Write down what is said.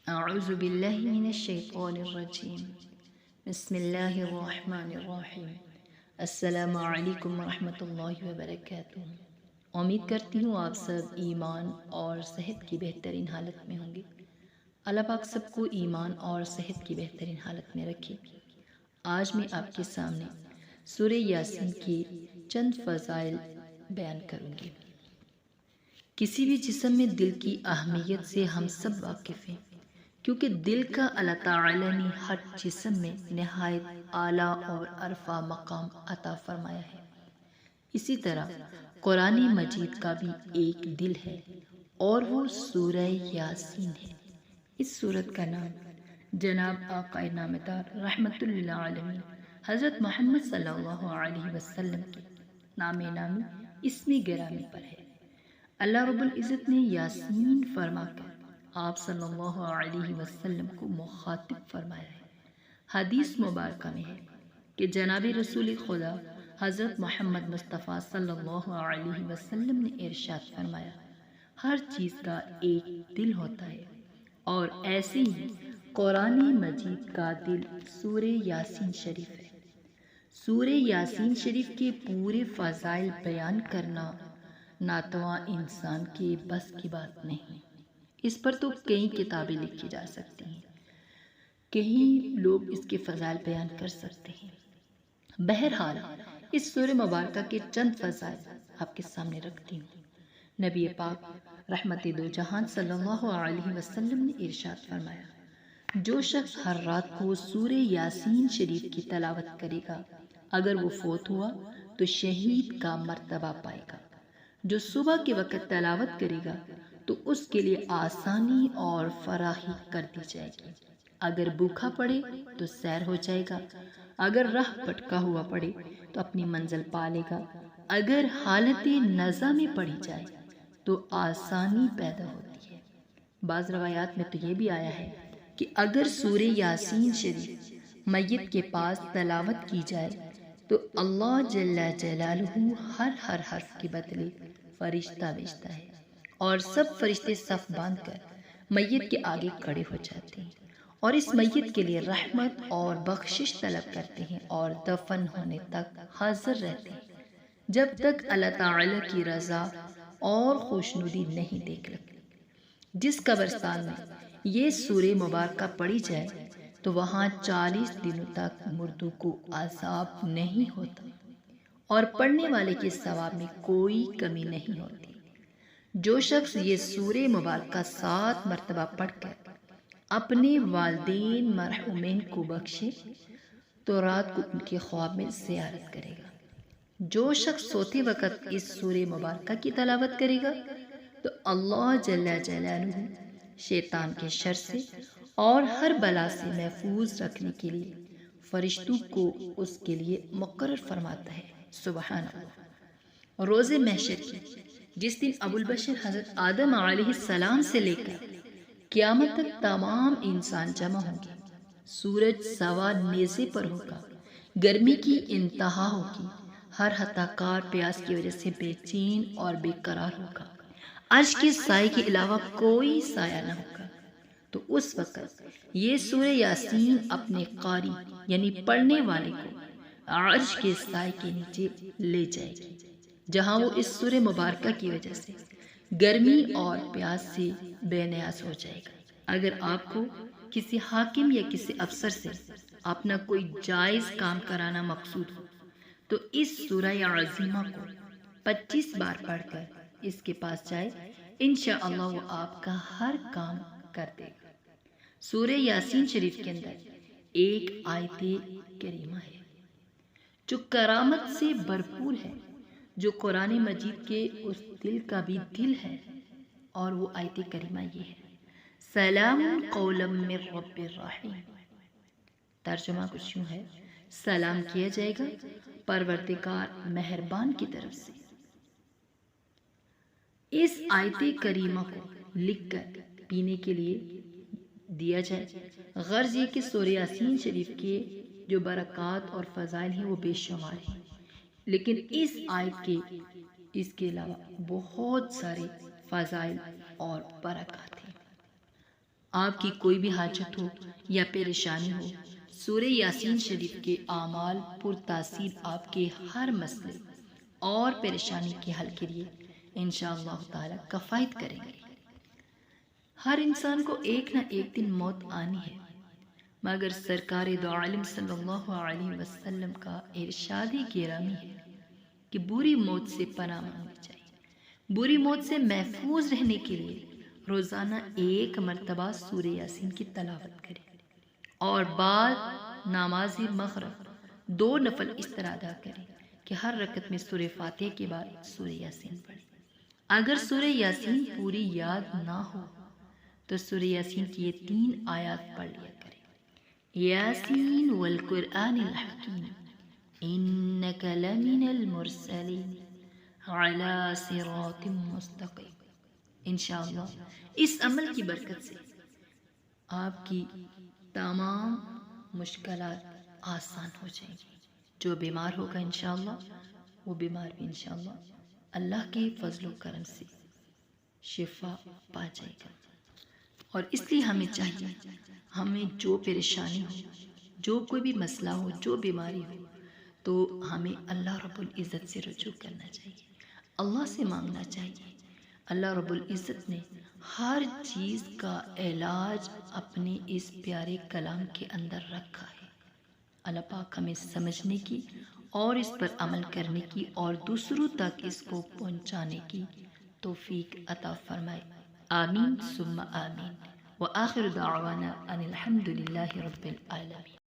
اعوذ باللہ من الشیطان الرجیم بسم اللہ الرحمن الرحیم السلام علیکم ورحمۃ اللہ وبرکاتہ۔ امید کرتی ہوں آپ سب ایمان اور صحت کی بہترین حالت میں ہوں گے۔ اللہ پاک سب کو ایمان اور صحت کی بہترین حالت میں رکھے۔ آج میں آپ کے سامنے سورہ یاسین کی چند فضائل بیان کروں گی۔ کسی بھی جسم میں دل کی اہمیت سے ہم سب واقف ہیں، کیونکہ دل کا اللہ تعالی نے ہر جسم میں نہایت اعلیٰ اور عرفہ مقام عطا فرمایا ہے۔ اسی طرح قرآن مجید کا بھی ایک دل ہے اور وہ سورہ یاسین ہے۔ اس سورت کا نام جناب آقا نامدار رحمت اللہ علیہ حضرت محمد صلی اللہ علیہ وسلم کے نام نامی اسم گرامی پر ہے۔ اللہ رب العزت نے یاسین فرما کر آپ صلی اللہ علیہ وسلم کو مخاطب فرمایا ہے۔ حدیث مبارکہ میں ہے کہ جناب رسول خدا حضرت محمد مصطفیٰ صلی اللہ علیہ وسلم نے ارشاد فرمایا، ہر چیز کا ایک دل ہوتا ہے، اور ایسے ہی قرآن مجید کا دل سورہ یاسین شریف ہے۔ سورہ یاسین شریف کے پورے فضائل بیان کرنا ناتواں انسان کے بس کی بات نہیں۔ اس پر تو کئی کتابیں لکھی جا سکتی ہیں، کئی لوگ اس کے فضائل بیان کر سکتے ہیں۔ بہرحال اس سورہ مبارکہ کے چند فضائل آپ کے سامنے رکھتی ہوں۔ نبی پاک رحمت دو جہان صلی اللہ علیہ وسلم نے ارشاد فرمایا، جو شخص ہر رات کو سورہ یاسین شریف کی تلاوت کرے گا، اگر وہ فوت ہوا تو شہید کا مرتبہ پائے گا۔ جو صبح کے وقت تلاوت کرے گا تو اس کے لیے آسانی اور فراخی کر دی جائے گی۔ اگر بھوکا پڑے تو سیر ہو جائے گا، اگر راہ بھٹکا ہوا پڑے تو اپنی منزل پا لے گا، اگر حالت نزا میں پڑی جائے تو آسانی پیدا ہوتی ہے۔ بعض روایات میں تو یہ بھی آیا ہے کہ اگر سورہ یاسین شریف میت کے پاس تلاوت کی جائے تو اللہ جل جلالہ ہر حرف کے بدلے فرشتہ بھیجتا ہے، اور سب فرشتے صف باندھ کر میت کے آگے کھڑے ہو جاتے ہیں اور اس میت کے لیے رحمت اور بخشش طلب کرتے ہیں، اور دفن ہونے تک حاضر رہتے ہیں جب تک اللہ تعالی کی رضا اور خوشنودی نہیں دیکھ لیتے۔ جس قبرستان میں یہ سورہ مبارکہ پڑھی جائے تو وہاں 40 دنوں تک مردوں کو عذاب نہیں ہوتا، اور پڑھنے والے کے ثواب میں کوئی کمی نہیں ہوتی۔ جو شخص یہ سورہ مبارکہ 7 مرتبہ پڑھ کر اپنے والدین مرحومین کو بخشے تو رات کو ان کے خواب میں زیارت کرے گا۔ جو شخص سوتے وقت اس سورہ مبارکہ کی تلاوت کرے گا تو اللہ جل جلالہ شیطان کے شر سے اور ہر بلا سے محفوظ رکھنے کے لیے فرشتوں کو اس کے لیے مقرر فرماتا ہے۔ سبحان اللہ۔ روز محشر کی جس دن ابو البشر حضرت آدم علیہ السلام سے لے کر قیامت تک تمام انسان جمع ہوں گے، سورج سوا نیزے پر ہوگا، گرمی کی انتہا ہوگی، ہر ہتھا کار پیاس کی وجہ سے بے چین اور بے قرار ہوگا، عرش کے سائے کے علاوہ کوئی سایہ نہ ہوگا، تو اس وقت یہ سورہ یاسین اپنے قاری یعنی پڑھنے والے کو عرش کے سائے کے نیچے لے جائے گی، جہاں وہ اس سورہ مبارکہ کی وجہ سے گرمی اور پیاس سے بے نیاز ہو جائے گا۔ اگر آپ کو کسی حاکم یا کسی افسر سے اپنا کوئی جائز کام کرانا مقصود ہو تو اس سورہ عظیمہ کو 25 بار پڑھ کر اس کے پاس جائے، انشاءاللہ وہ آپ کا ہر کام کر دے گا۔ سورہ یاسین شریف کے اندر ایک آیت کریمہ ہے جو کرامت سے بھرپور ہے، جو قرآن مجید کے اس دل کا بھی دل ہے، اور وہ آیت کریمہ یہ ہے، سلام قولا من رب الرحیم۔ ترجمہ کچھ یوں ہے، سلام کیا جائے گا پروردگار مہربان کی طرف سے۔ اس آیت کریمہ کو لکھ کر پینے کے لیے دیا جائے۔ غرض یہ کہ سورہ یاسین شریف کے جو برکات اور فضائل ہیں وہ بے شمار ہیں، لیکن اس کے علاوہ بہت سارے فضائل اور برکات ہیں۔ آپ کی کوئی بھی حاجت ہو یا پریشانی ہو، سورہ یاسین شریف کے اعمال پر تاثیر آپ کے ہر مسئلے اور پریشانی کے حل کے لیے انشاءاللہ تعالی کفایت کریں گے۔ ہر انسان کو ایک نہ ایک دن موت آنی ہے، مگر سرکار دو عالم صلی اللہ علیہ وسلم کا ارشاد گرامی ہے کہ بری موت سے پناہ مانگنی چاہیے۔ بری موت سے محفوظ رہنے کے لیے روزانہ ایک مرتبہ سورہ یاسین کی تلاوت کریں اور بعد نماز مغرب 2 نفل اس طرح ادا کریں کہ ہر رکعت میں سورہ فاتحہ کے بعد سورہ یاسین پڑھیں۔ اگر سورہ یاسین پوری یاد نہ ہو تو سورہ یاسین کی یہ 3 آیات پڑھ لیا کریں۔ یاسین والقرآن الحکیم انک لمن المرسلین علی صراط مستقیم۔ انشاءاللہ اس عمل کی برکت سے آپ کی تمام مشکلات آسان ہو جائیں گی۔ جو بیمار ہوگا انشاءاللہ وہ بیمار بھی انشاءاللہ اللہ کے فضل و کرم سے شفا پا جائے گا۔ اور اس لیے ہمیں چاہیے، ہمیں جو پریشانی ہو، جو کوئی بھی مسئلہ ہو، جو بیماری ہو، تو ہمیں اللہ رب العزت سے رجوع کرنا چاہیے، اللہ سے مانگنا چاہیے۔ اللہ رب العزت نے ہر چیز کا علاج اپنے اس پیارے کلام کے اندر رکھا ہے۔ اللہ پاک ہمیں سمجھنے کی اور اس پر عمل کرنے کی اور دوسروں تک اس کو پہنچانے کی توفیق عطا فرمائے۔ آمین ثم آمین۔ وآخر دعوانا ان الحمد للہ رب العالمین۔